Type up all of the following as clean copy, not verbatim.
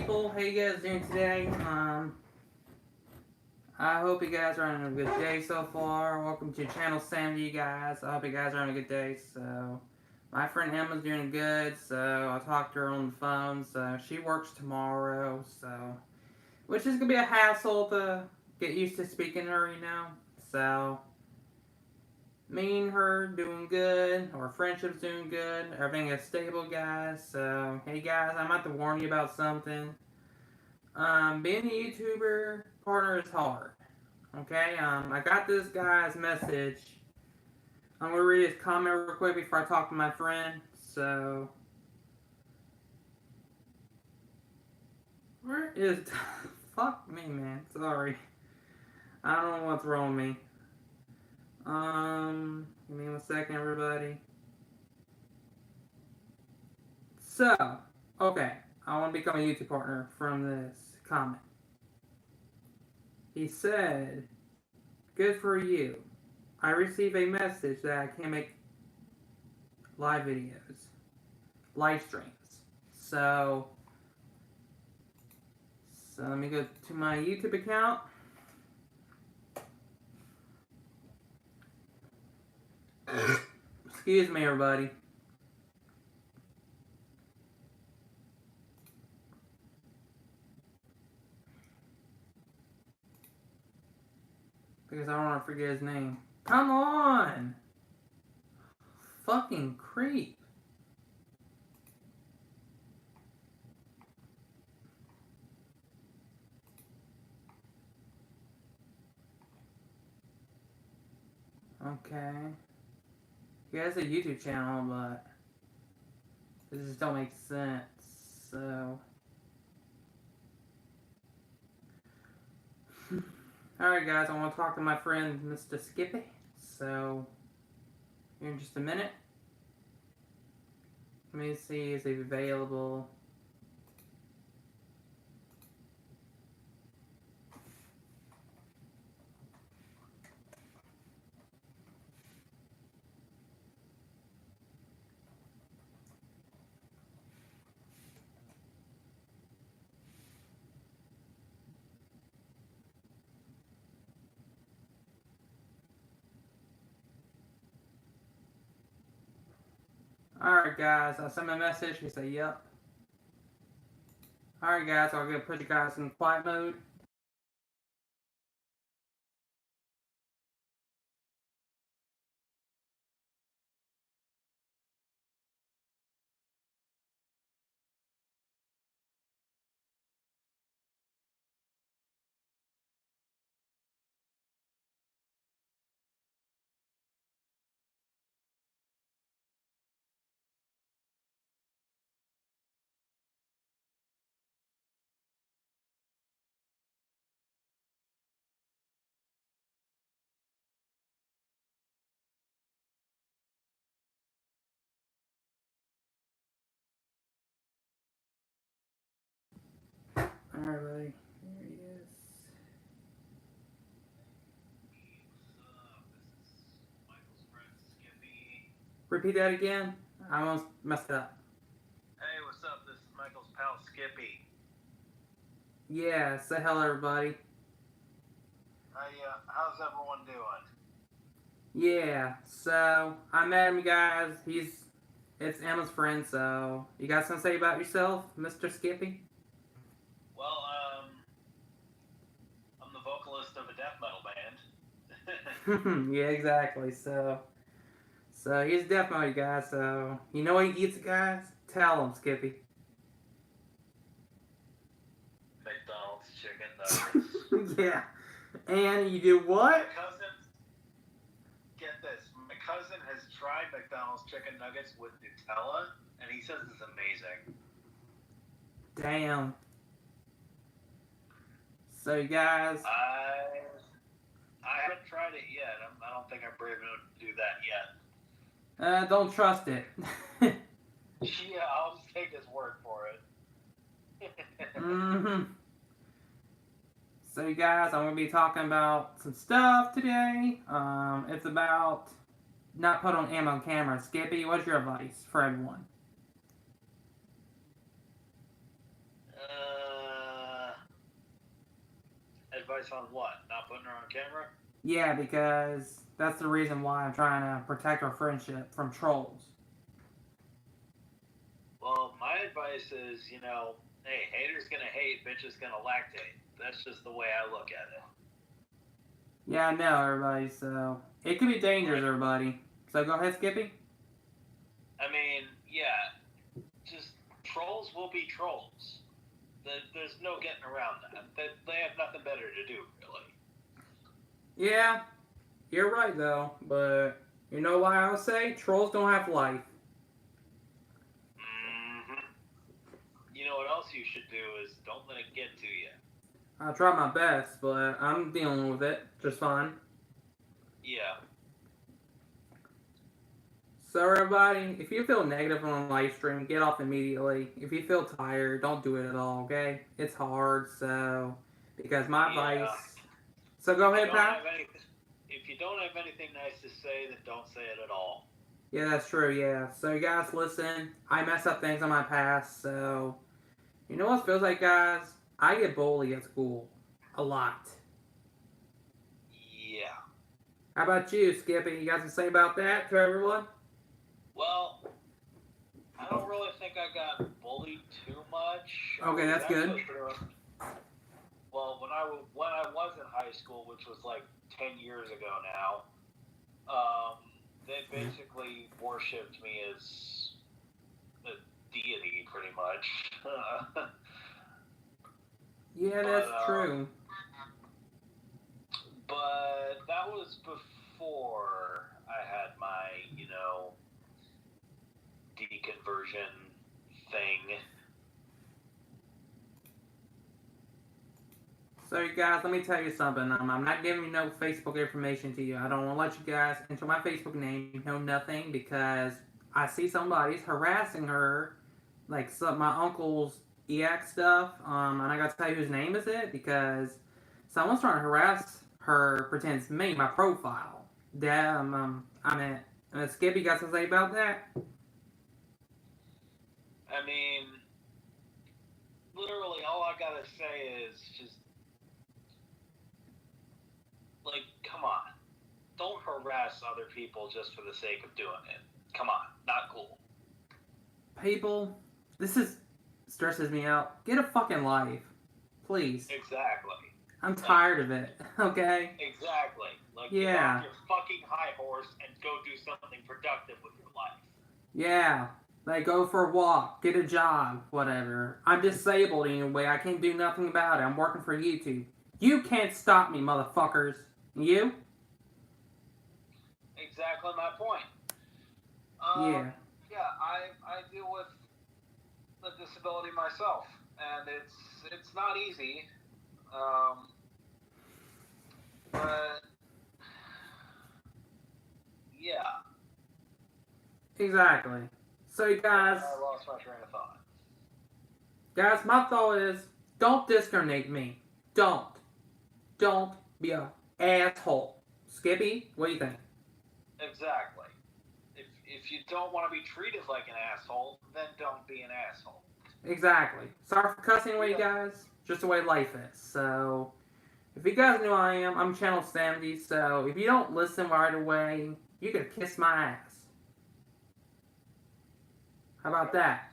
people? How you guys doing today? I hope you guys are having a good day so far. Welcome to Channel Sam to you guys. I hope you guys are having a good day. So, my friend Emma's doing good, so I talked to her on the phone. So, she works tomorrow, so, which is gonna be a hassle to get used to speaking to her, you know? So, me and her doing good. Our friendship's doing good. Everything is stable, guys. So, hey guys, I'm about to warn you about something. Being a YouTuber partner is hard. Okay, I got this guy's message. I'm gonna read his comment real quick before I talk to my friend. So, where is. Fuck me, man. Sorry. I don't know what's wrong with me. Give me 1 second, everybody. So, okay. I want to become a YouTube partner from this comment. He said, "Good for you. I received a message that I can't make live videos, live streams. So let me go to my YouTube account. Excuse me, everybody. Because I don't want to forget his name. Come on! Fucking creep. Okay. He has a YouTube channel, but it just don't make sense. So. Alright, guys, I want to talk to my friend, Mr. Skippy. So, here in just a minute. Let me see, is he available? Alright, guys, I sent him a message. He said, yep. Alright, guys, I'll go put you guys in quiet mode. Alright, buddy. Here he is. Repeat that again. I almost messed it up. Hey, what's up? This is Michael's pal Skippy. Yeah, say hello, everybody. How's everyone doing? Yeah, so I met him, guys. It's Emma's friend, so you got something to say about yourself, Mr. Skippy? Well, I'm the vocalist of a death metal band. Yeah, exactly. So he's a death metal guy. So you know what he eats, guys? Tell him, Skippy. McDonald's chicken nuggets. Yeah, and you do what? Get this. My cousin has tried McDonald's chicken nuggets with Nutella, and he says it's amazing. Damn. So you guys. I haven't tried it yet. I don't think I'm brave enough to do that yet. Don't trust it. Yeah, I'll just take his word for it. So you guys, I'm going to be talking about some stuff today. It's about not put on ammo camera. Skippy, what's your advice for everyone? advice on what? Not putting her on camera? Yeah, because that's the reason why I'm trying to protect our friendship from trolls. Well, my advice is, hey, haters gonna hate, bitches gonna lactate. That's just the way I look at it. Yeah, I know, everybody, so it could be dangerous, everybody. So go ahead, Skippy. I mean, yeah, just trolls will be trolls. There's no getting around that. They have nothing better to do, really. Yeah, you're right, though, but you know why I'll say? Trolls don't have life. Mm-hmm. You know what else you should do is don't let it get to you. I'll try my best, but I'm dealing with it just fine. Yeah. So everybody, if you feel negative on a live stream, get off immediately. If you feel tired, don't do it at all, okay? It's hard, so because my advice. So go ahead, Pat. If you don't have anything nice to say, then don't say it at all. Yeah, that's true, yeah. So you guys listen, I mess up things on my past, so you know what it feels like, guys? I get bullied at school. A lot. Yeah. How about you, Skippy? You got something to say about that to everyone? Well, I don't really think I got bullied too much. Okay, that's good. Well, when I was in high school, which was like 10 years ago now, they basically worshipped me as a deity, pretty much. Yeah, that's true. But that was before I had my, deconversion thing. So you guys, let me tell you something. I'm not giving you no Facebook information to you. I don't want to let you guys enter my Facebook name, know nothing, because I see somebody's harassing her, like my uncle's EX stuff. And I got to tell you whose name is it, because someone's trying to harass her, pretends me, my profile. Skippy, got something to say about that? I mean, literally all I gotta say is just, like, come on. Don't harass other people just for the sake of doing it. Come on, not cool. People, this stresses me out. Get a fucking life. Please. Exactly. I'm tired of it, okay? Exactly. Like, yeah. Get off your fucking high horse and go do something productive with your life. Yeah. Like, go for a walk, get a job, whatever. I'm disabled anyway. I can't do nothing about it. I'm working for YouTube. You can't stop me, motherfuckers. You? Exactly my point. Yeah. Yeah, I deal with the disability myself, and it's not easy. But yeah. Exactly. So you guys, I lost my train of thought. Guys, my thought is, don't discriminate me. Don't be a asshole. Skippy, what do you think? Exactly. If you don't want to be treated like an asshole, then don't be an asshole. Exactly. Sorry for cussing away, you guys. Just the way life is. So, if you guys know who I am, I'm Channel 70. So, if you don't listen right away, you can kiss my ass. How about that?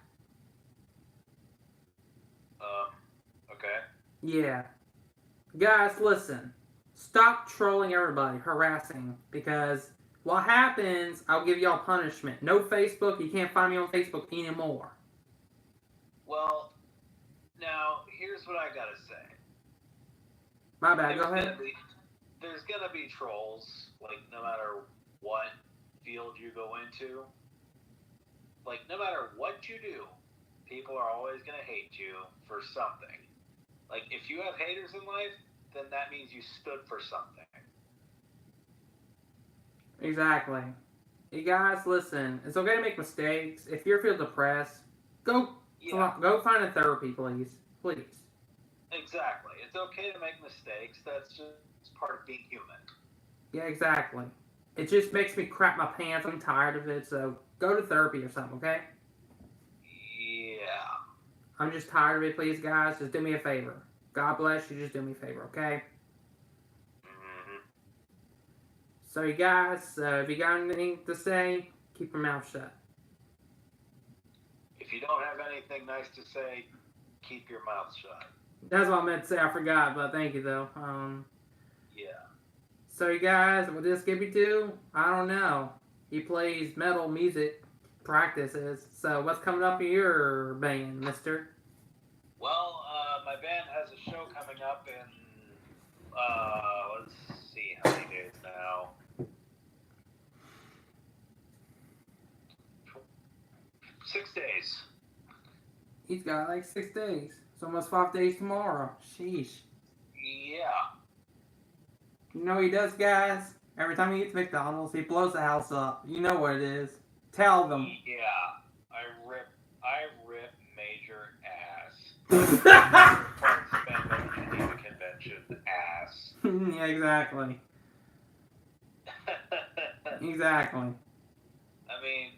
Okay. Yeah. Guys, listen. Stop trolling everybody, harassing, because what happens, I'll give y'all punishment. No Facebook, you can't find me on Facebook anymore. Well, now, here's what I gotta say. My bad, go ahead. There's gonna be trolls, like, no matter what field you go into. Like, no matter what you do, people are always gonna hate you for something. Like, if you have haters in life, then that means you stood for something. Exactly. You guys, listen. It's okay to make mistakes. If you feel depressed, go find a therapy, please. Please. Exactly. It's okay to make mistakes. That's just part of being human. Yeah, exactly. It just makes me crap my pants. I'm tired of it, so go to therapy or something, okay? Yeah. I'm just tired of it, please, guys. Just do me a favor. God bless you. Just do me a favor, okay? So you guys, if you got anything to say, keep your mouth shut. If you don't have anything nice to say, keep your mouth shut. That's what I meant to say. I forgot, but thank you though. Yeah. So you guys, what does Skippy do? I don't know. He plays metal music practices. So what's coming up in your band, Mister? Well, my band has a show coming up in, let's see how many days now. 6 days. He's got like 6 days. It's almost 5 days tomorrow. Sheesh. Yeah. You know what he does, guys? Every time he eats McDonald's, he blows the house up. You know what it is. Tell them. Yeah. I rip major ass. Geneva Convention ass. Yeah, exactly. Exactly. I mean,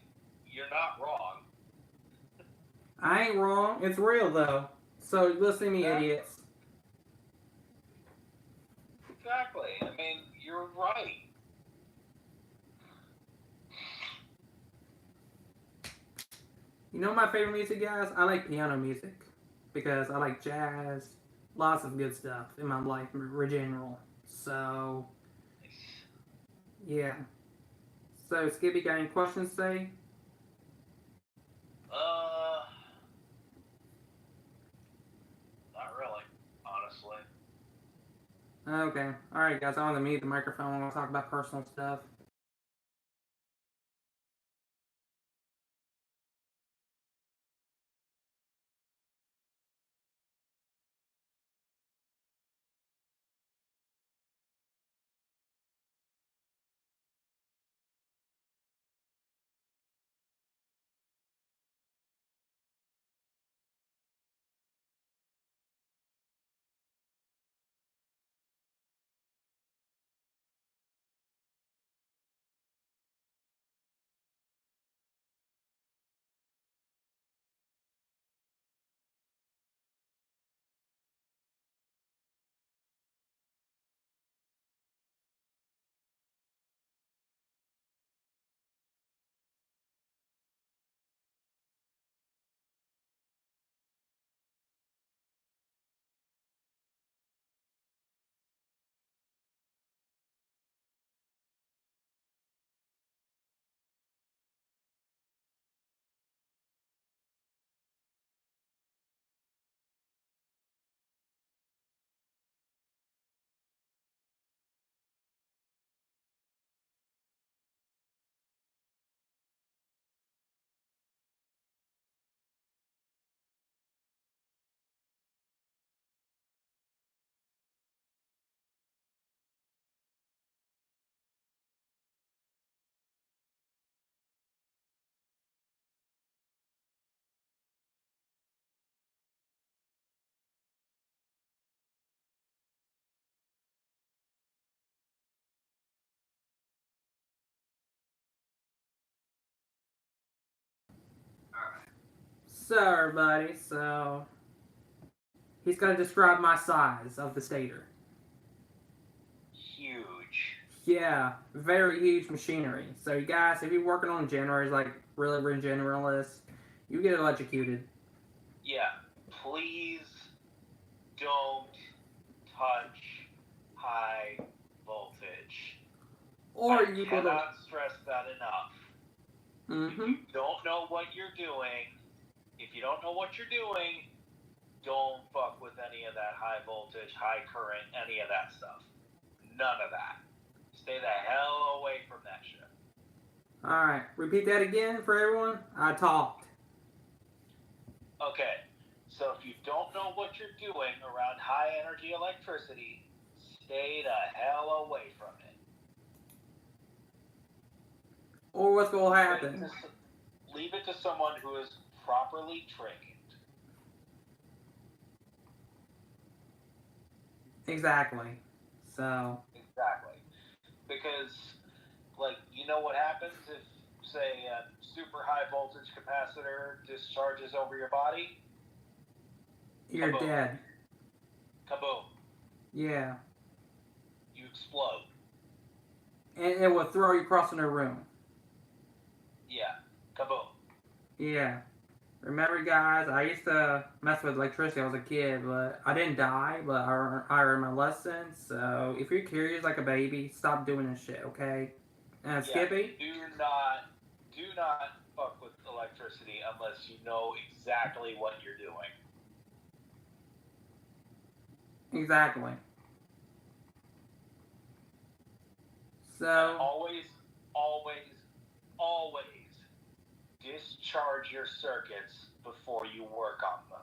you're not wrong. I ain't wrong. It's real though. So listen to me, idiots. Exactly. I mean, you're right. You know my favorite music, guys? I like piano music because I like jazz, lots of good stuff in my life in general. So, yeah. So, Skippy, got any questions today? Not really, honestly. Okay. Alright, guys, I want to mute the microphone. I want to talk about personal stuff. So, everybody, so he's going to describe my size of the stator. Huge. Yeah, very huge machinery. So, you guys, if you're working on generators, like really generalists, you get electrocuted. Yeah, please don't touch high voltage. Or I you cannot stress that enough. Mm-hmm. If you don't know what you're doing, don't fuck with any of that high voltage, high current, any of that stuff. None of that. Stay the hell away from that shit. Alright, repeat that again for everyone. I talked. Okay, so if you don't know what you're doing around high energy electricity, stay the hell away from it. Or what's going to happen? Leave it to someone who is properly trained. Exactly. So. Exactly. Because, like, you know what happens if, say, a super high voltage capacitor discharges over your body? You're Kaboom. dead. Kaboom. Yeah. You explode. and it will throw you across in a room. Yeah. Kaboom. Yeah. Remember, guys, I used to mess with electricity when I was a kid, but I didn't die, but I learned my lessons. So if you're curious like a baby, stop doing this shit, okay? And Yeah. Skippy? Do not fuck with electricity unless you know exactly what you're doing. Exactly. And So, always discharge your circuits before you work on them.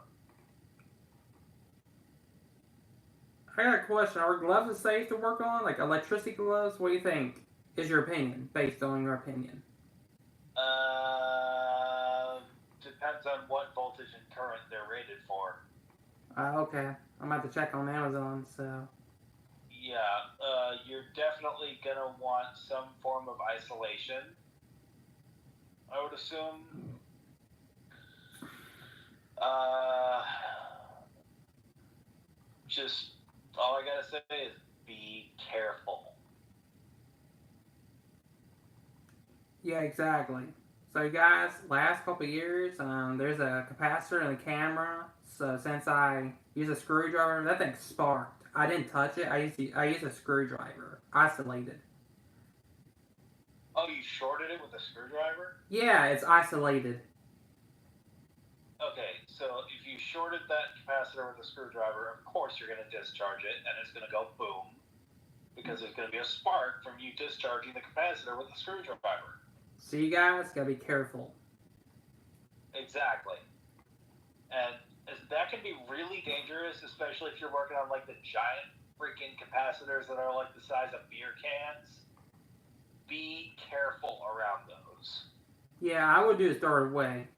I got a question. Are gloves safe to work on? Like electricity gloves? What do you think? Is your opinion, based on your opinion? Depends on what voltage and current they're rated for. Okay. I'm about to check on Amazon, so. Yeah, you're definitely gonna want some form of isolation, I would assume. Just all I gotta say is be careful. Yeah, exactly. So, guys, last couple years, there's a capacitor in the camera. So, since I use a screwdriver, that thing sparked. I didn't touch it. I used a screwdriver, isolated. Oh, you shorted it with a screwdriver? Yeah, it's isolated. Okay, so if you shorted that capacitor with a screwdriver, of course you're gonna discharge it, and it's gonna go boom, because there's gonna be a spark from you discharging the capacitor with a screwdriver. So, you guys gotta be careful. Exactly. And that can be really dangerous, especially if you're working on like the giant freaking capacitors that are like the size of beer cans. Be careful around those. Yeah, I would do is throw it away.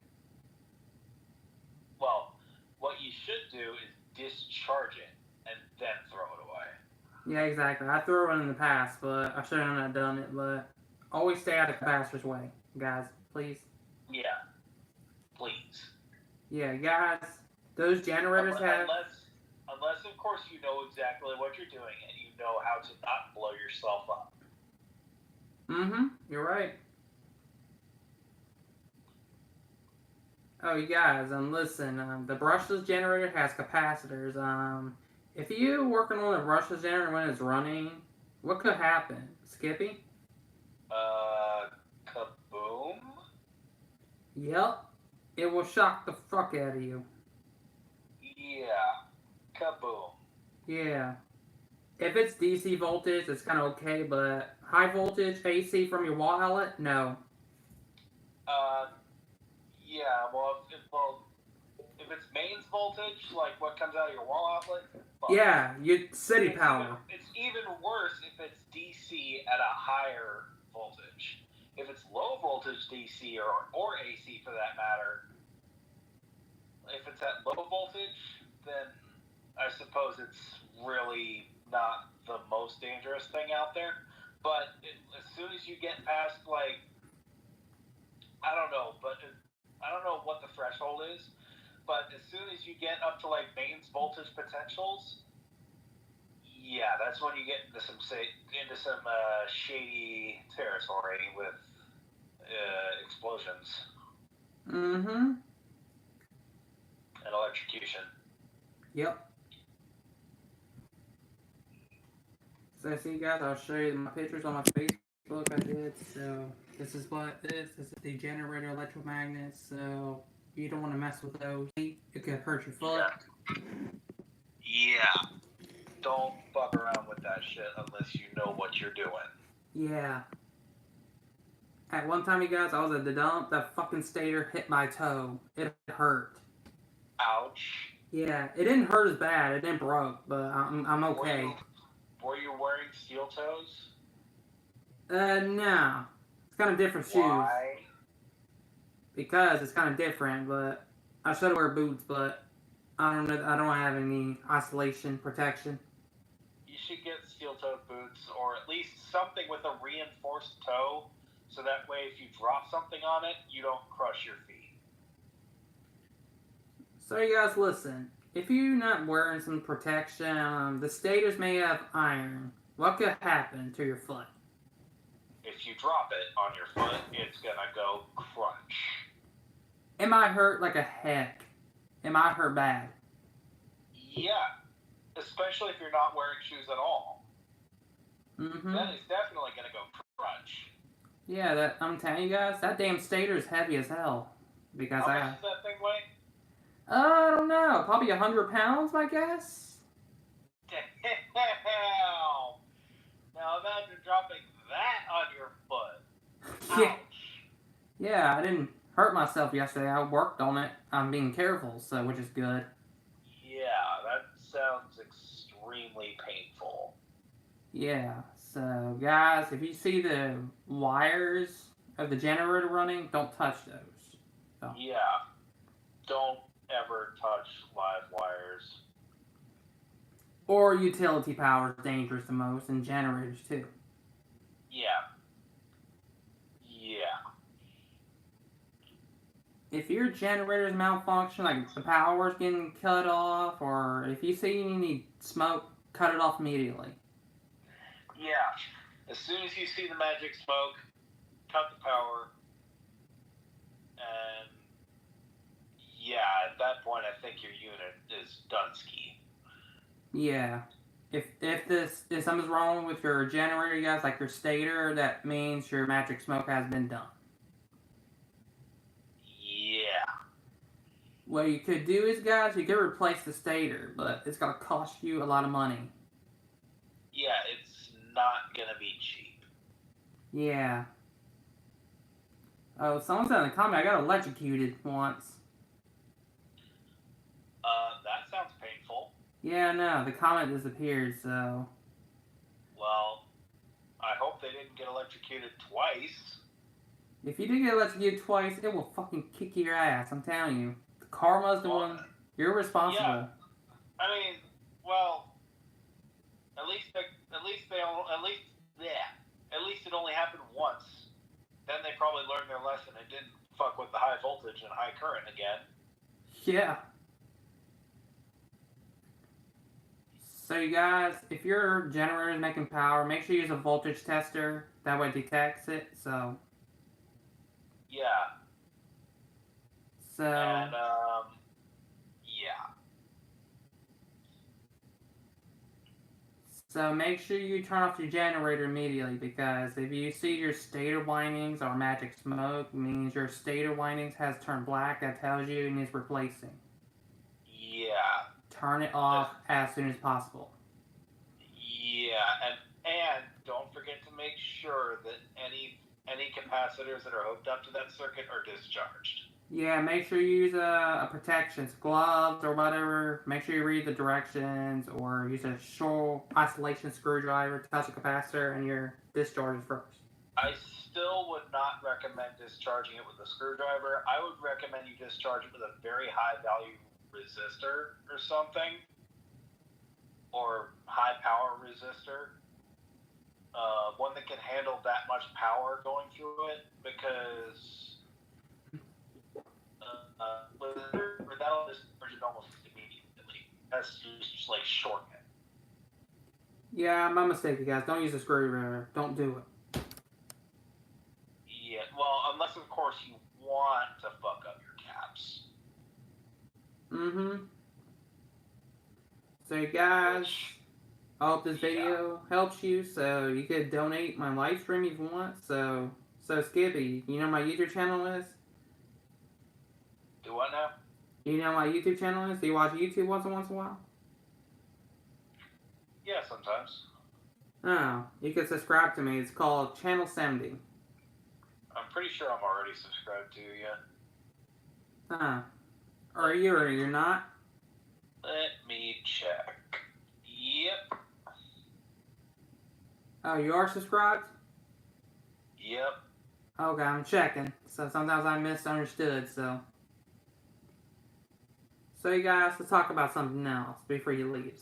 Well, what you should do is discharge it and then throw it away. Yeah, exactly. I threw one in the past, but I should have not done it. But always stay out of capacitor's way, guys. Please. Yeah, please. Yeah, guys. Those generators have. Unless of course you know exactly what you're doing and you know how to not blow yourself up. Mm-hmm. You're right. Oh, you guys, listen. The brushless generator has capacitors. If you working on a brushless generator when it's running, what could happen? Skippy? Kaboom? Yep. It will shock the fuck out of you. Yeah. Kaboom. Yeah. If it's DC voltage, it's kind of okay, but high voltage AC from your wall outlet, no. Yeah, well, if it's mains voltage, like what comes out of your wall outlet, yeah, you city power. It's even worse if it's DC at a higher voltage. If it's low voltage DC or AC for that matter, if it's at low voltage, then I suppose it's really not the most dangerous thing out there. But as soon as you get past, like, I don't know what the threshold is, but as soon as you get up to like mains voltage potentials, yeah, that's when you get into some shady territory with explosions. Mm-hmm. And electrocution. Yep. So see, guys, I'll show you my pictures on my Facebook. I did. So this is what this is the generator electromagnet. So you don't want to mess with those. It could hurt your foot. Yeah. Don't fuck around with that shit unless you know what you're doing. Yeah. At one time, you guys, I was at the dump. That fucking stator hit my toe. It hurt. Ouch. Yeah, it didn't hurt as bad. It didn't broke, but I'm okay. Were you wearing steel toes? No. It's kind of different shoes. Why? Because it's kind of different, but I should wear boots, but I don't know. I don't have any isolation protection. You should get steel-toed boots, or at least something with a reinforced toe, so that way if you drop something on it, you don't crush your feet. So you guys listen. If you're not wearing some protection, the stators may have iron. What could happen to your foot? if you drop it on your foot, it's gonna go crunch. It might hurt like a heck. It might hurt bad. Yeah, especially if you're not wearing shoes at all. Mm-hmm. Then it's definitely gonna go crunch. Yeah, I'm telling you guys, that damn stator is heavy as hell. Because How much does that thing weigh? I don't know, probably 100 pounds, I guess. Damn! Now imagine dropping that on your foot. Yeah. Ouch. Yeah, I didn't hurt myself yesterday. I worked on it. I'm being careful, so which is good. Yeah, that sounds extremely painful. Yeah, so guys, if you see the wires of the generator running, don't touch those. So. Yeah, don't ever touch live wires. Or utility power is dangerous the most, and generators too. Yeah. Yeah. If your generator's malfunction, like the power's getting cut off, or if you see you need smoke, cut it off immediately. Yeah. As soon as you see the magic smoke, cut the power. And yeah, at that point I think your unit is done ski. Yeah. If something's wrong with your generator, you guys, like your stator, that means your magic smoke has been done. Yeah. What you could do is, guys, you could replace the stator, but it's gonna cost you a lot of money. Yeah, it's not gonna be cheap. Yeah. Oh, someone said in the comment I got electrocuted once. That sounds painful. Yeah, no, the comment disappeared, so. Well, I hope they didn't get electrocuted twice. If you do get electrocuted twice, it will fucking kick your ass, I'm telling you. The karma's the one. You're responsible. Yeah. I mean, well, at least it only happened once. Then they probably learned their lesson and didn't fuck with the high voltage and high current again. Yeah. So you guys, if your generator is making power, make sure you use a voltage tester. That way it detects it, so. Yeah. So. And, yeah. So make sure you turn off your generator immediately, because if you see your stator windings or magic smoke, means your stator windings has turned black. That tells you it needs replacing. Yeah. Turn it off as soon as possible. Yeah, and don't forget to make sure that any capacitors that are hooked up to that circuit are discharged. Yeah, make sure you use a protection, gloves or whatever. Make sure you read the directions, or use a short isolation screwdriver to touch the capacitor and your discharges first. I still would not recommend discharging it with a screwdriver. I would recommend you discharge it with a very high value resistor or something, or high power resistor. One that can handle that much power going through it, because that'll discharge it almost immediately. That's just like shorten it. Yeah, my mistake, you guys. Don't use a screwdriver. Don't do it. Yeah, well, unless of course you want to fuck up your caps. Mm-hmm. So you guys, I hope this video helps you. So you could donate my live stream if you want. So Skippy, you know my YouTube channel is? Do what now? You know my YouTube channel is? Do you watch YouTube once in a while? Yeah, sometimes. Oh, you can subscribe to me. It's called Channel 70. I'm pretty sure I'm already subscribed to you yet. Or you're not? Let me check. Yep. Oh, you are subscribed? Yep. Okay, I'm checking. So sometimes I misunderstood, so. So you guys, let's talk about something else before you leave.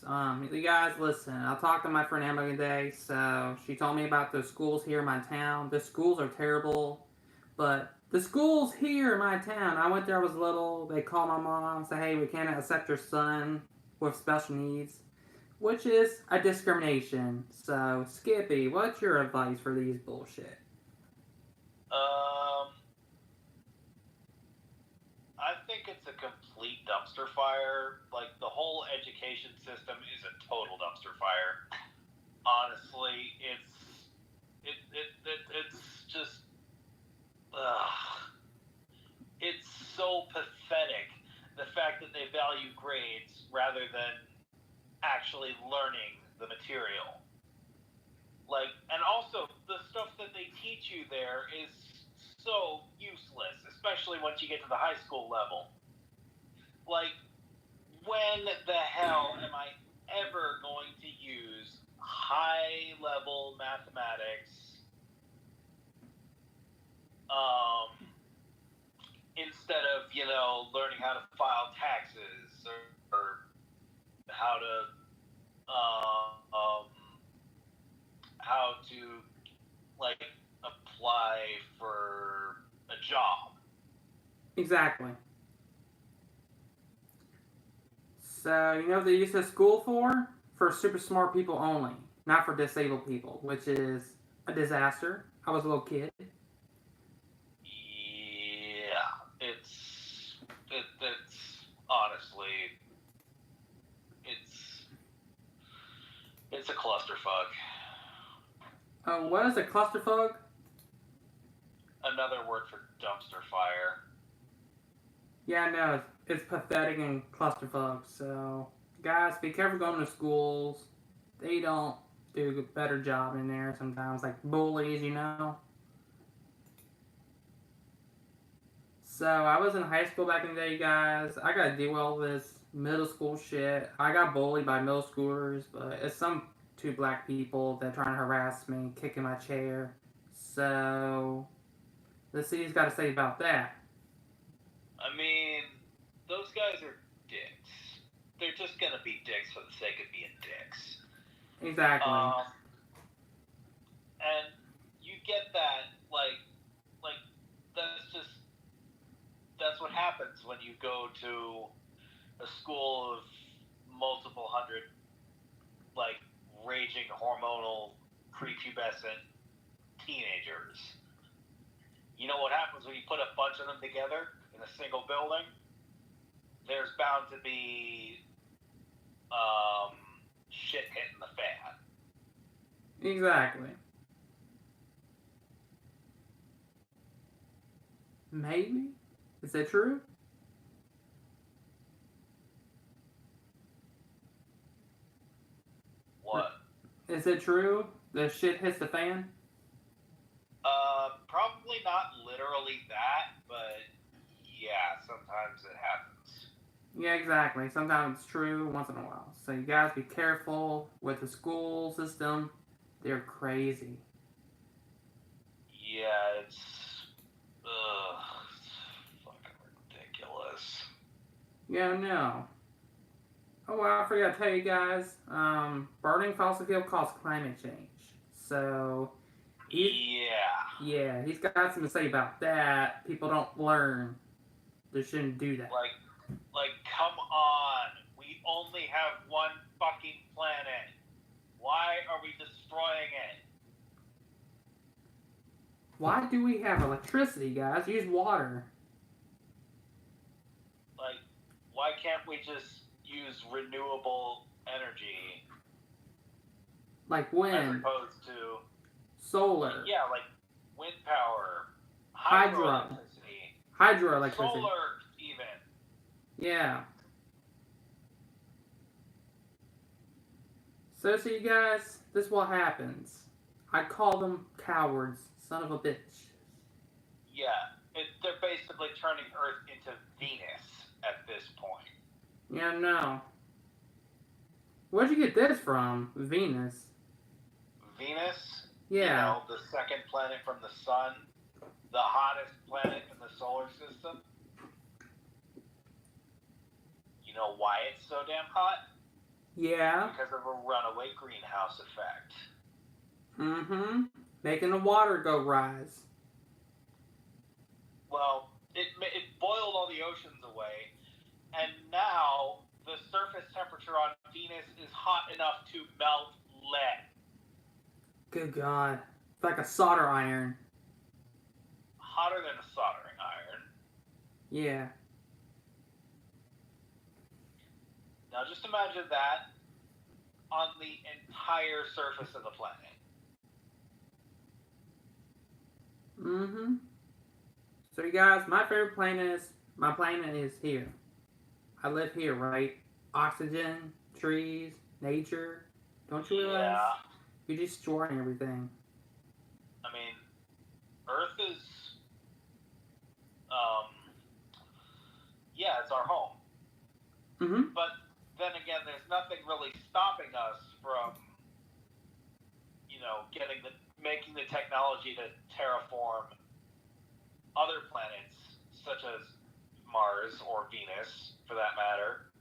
You guys, listen, I talked to my friend Emma today, so she told me about the schools here in my town. The schools are terrible, but the schools here in my town, I went there, I was little, they called my mom and said, hey, we can't accept your son with special needs, which is a discrimination. So, Skippy, what's your advice for these bullshit? I think it's a complete dumpster fire. Like, the whole education system is a total dumpster fire. Honestly, it's just, it's so pathetic. The fact that they value grades rather than actually learning the material. Like, and also the stuff that they teach you there is so useless, especially once you get to the high school level. Like, when the hell am I ever going to use high level mathematics instead of, learning how to file taxes or how to like apply for a job? Exactly. So, you know what they use this school for? For super smart people only, not for disabled people, which is a disaster. I was a little kid. Yeah, it's honestly, it's a clusterfuck. What is a clusterfuck? Another word for dumpster fire. Yeah, I know. It's pathetic and clusterfuck. So, guys, be careful going to schools. They don't do a better job in there sometimes, like bullies, you know. So, I was in high school back in the day, guys. I got to deal with all this middle school shit. I got bullied by middle schoolers, but it's some two black people that trying to harass me, kicking my chair. So, let's see what he's got to say about that. I mean, those guys are dicks. They're just gonna be dicks for the sake of being dicks. Exactly. And you get that, like that's what happens when you go to a school of multiple hundred, like, raging hormonal prepubescent teenagers. You know what happens when you put a bunch of them together in a single building? There's bound to be shit hitting the fan. Exactly. Maybe? Is that true? What? Is it true? The shit hits the fan? Probably not literally that, but yeah, sometimes it happens. Yeah, exactly. Sometimes it's true, once in a while. So you guys be careful with the school system. They're crazy. Yeah, it's fucking ridiculous. Yeah, no. Oh, well, I forgot to tell you guys. Burning fossil fuel causes climate change. So, yeah, he's got something to say about that. People don't learn. They shouldn't do that. Like, come on. We only have one fucking planet. Why are we destroying it? Why do we have electricity, guys? Use water. Like, why can't we just use renewable energy? Like wind. As opposed to solar. Yeah, like wind power. Hydroelectricity. Solar, even. Yeah. So see, you guys, this is what happens. I call them cowards, son of a bitch. Yeah, they're basically turning Earth into Venus at this point. Yeah, no. Where'd you get this from? Venus. Venus? Yeah. You know, the second planet from the sun, the hottest planet in the solar system. You know why it's so damn hot? Yeah. Because of a runaway greenhouse effect. Mm-hmm. Making the water go rise. Well, it boiled all the oceans away, and now the surface temperature on Venus is hot enough to melt lead. Good God. It's like a solder iron. hotter than a soldering iron. Yeah. Now just imagine that on the entire surface of the planet. Mm-hmm. So you guys, my planet is here. I live here, right? Oxygen, trees, nature. Don't you realize Yeah. you're destroying everything? I mean, Earth is, um, yeah, it's our home. Mm-hmm. But then again, there's nothing really stopping us from, making the technology to terraform other planets, such as Mars or Venus, for that matter.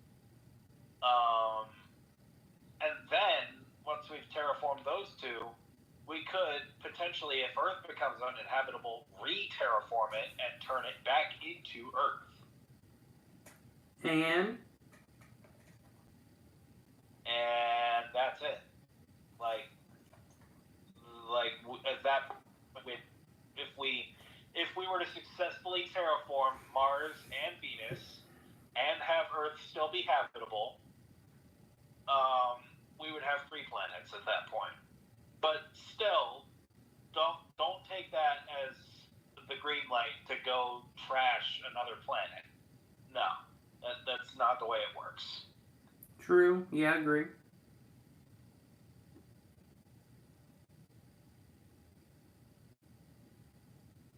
And then, once we've terraformed those two, we could potentially, if Earth becomes uninhabitable, re-terraform it and turn it back into Earth. And That's it. At that point, if we were to successfully terraform Mars and Venus and have Earth still be habitable, we would have 3 planets at that point. But still, don't take that as the green light to go trash another planet. No, that's not the way it works. true. Yeah, I agree.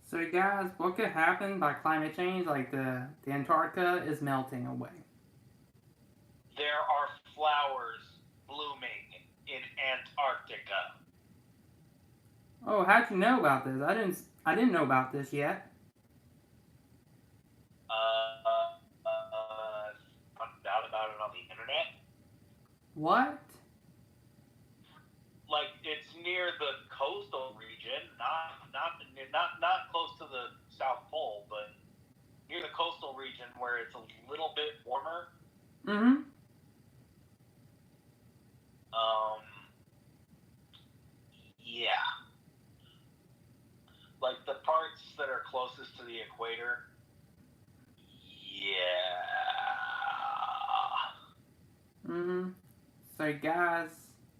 So you guys, what could happen by climate change? Like the Antarctica is melting away. There are flowers blooming in Antarctica. Oh, how'd you know about this? I didn't know about this yet. Found out about it on the internet. What? Like, it's near the coastal region, not close to the South Pole, but near the coastal region where it's a little bit warmer. Mm-hmm. Yeah. Like the parts that are closest to the equator. Yeah. Mm-hmm. So guys,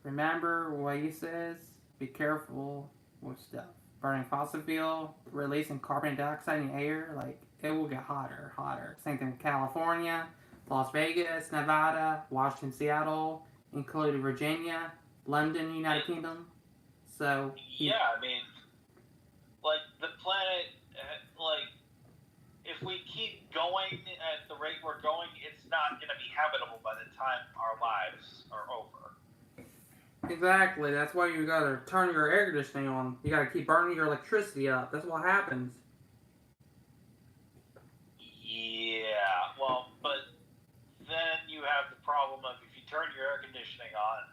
remember what he says. Be careful with stuff. Burning fossil fuel, releasing carbon dioxide in the air, like it will get hotter, hotter. Same thing with California, Las Vegas, Nevada, Washington, Seattle, including Virginia, London, United Kingdom. So yeah, I mean, like the planet, like if we keep going at the rate we're going, it's not going to be habitable by the time our lives are over. Exactly. That's why you gotta turn your air conditioning on. You gotta keep burning your electricity up. That's what happens. Yeah, well, but then you have the problem of if you turn your air conditioning on,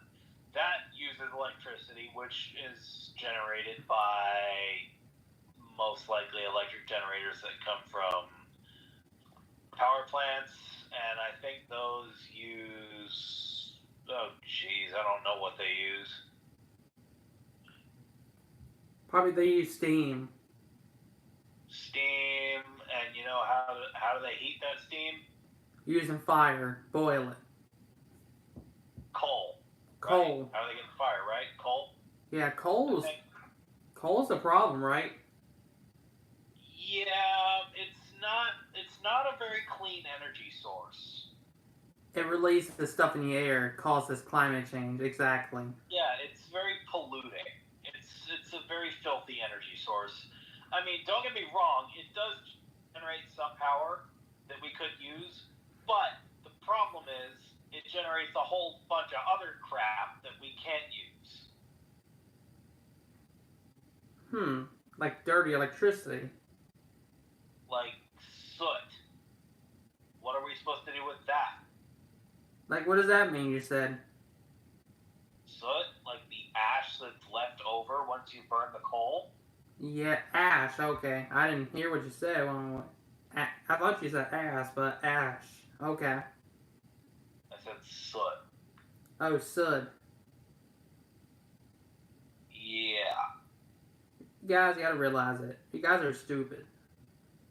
that uses electricity, which is generated by most likely electric generators that come from power plants, and I think those use, oh geez, I don't know what they use. Probably they use steam. Steam, and you know how do they heat that steam? Using fire. Boil it. Coal. Coal. Right? How do they get the fire, right? Coal? Yeah, coal's a problem, right? Yeah, it's not a very clean energy source. It releases the stuff in the air, causes climate change. Exactly. Yeah, it's very polluting. It's a very filthy energy source. I mean, don't get me wrong, it does generate some power that we could use, but the problem is it generates a whole bunch of other crap that we can't use. Like dirty electricity. Like soot. What are we supposed to do with that? Like, what does that mean, you said? Soot? Like the ash that's left over once you burn the coal? Yeah, ash. Okay. I didn't hear what you said. I thought you said ass, but ash. Okay. I said soot. Oh, soot. Yeah. guys, you gotta realize it. You guys are stupid.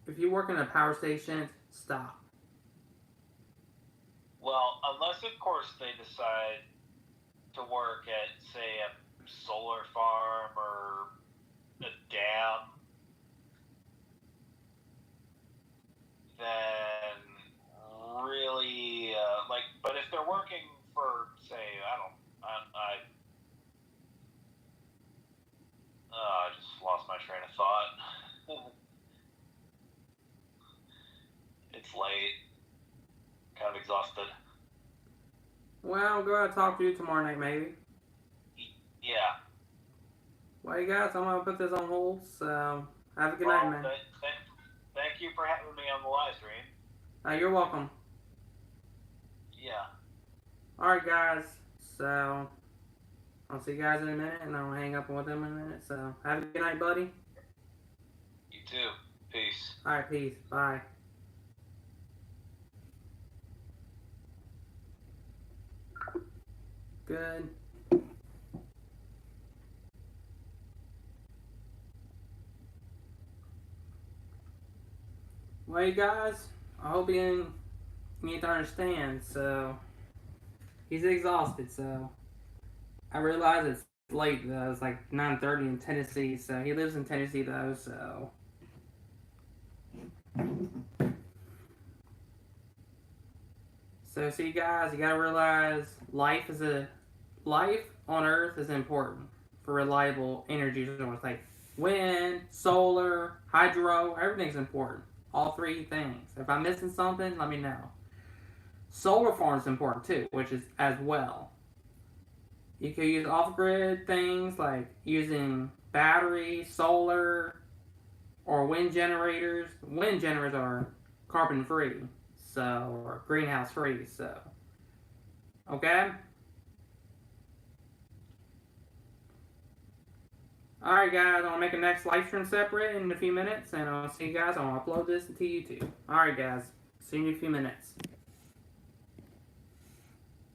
If you work in a power station, stop. Well, unless of course they decide to work at, say, a solar farm or a dam, then really, like, but if they're working for, say, I just lost my train of thought. It's late. Kind of exhausted. Well, I'm going to talk to you tomorrow night, maybe. Yeah. Well, you guys, I'm going to put this on hold, so have a good night, man. Thank you for having me on the live stream. You're welcome. Yeah. Alright, guys, so I'll see you guys in a minute, and I'll hang up with them in a minute, so have a good night, buddy. You too. Peace. Alright, peace. Bye. Good. Well, you guys, I hope you need to understand, so he's exhausted, so I realize it's late, though. It's like 9:30 in Tennessee, so he lives in Tennessee, though, so see, guys, you gotta realize life on Earth is important for reliable energy sources like wind, solar, hydro. Everything's important. All three things. If I'm missing something, let me know. Solar farm is important too, which is as well. You can use off-grid things like using battery, solar, or wind generators. Wind generators are carbon-free, so, or greenhouse-free, so. Okay? Alright, guys, I'll make a next live stream separate in a few minutes, and I'll see you guys. I'll upload this to YouTube. Alright, guys, see you in a few minutes.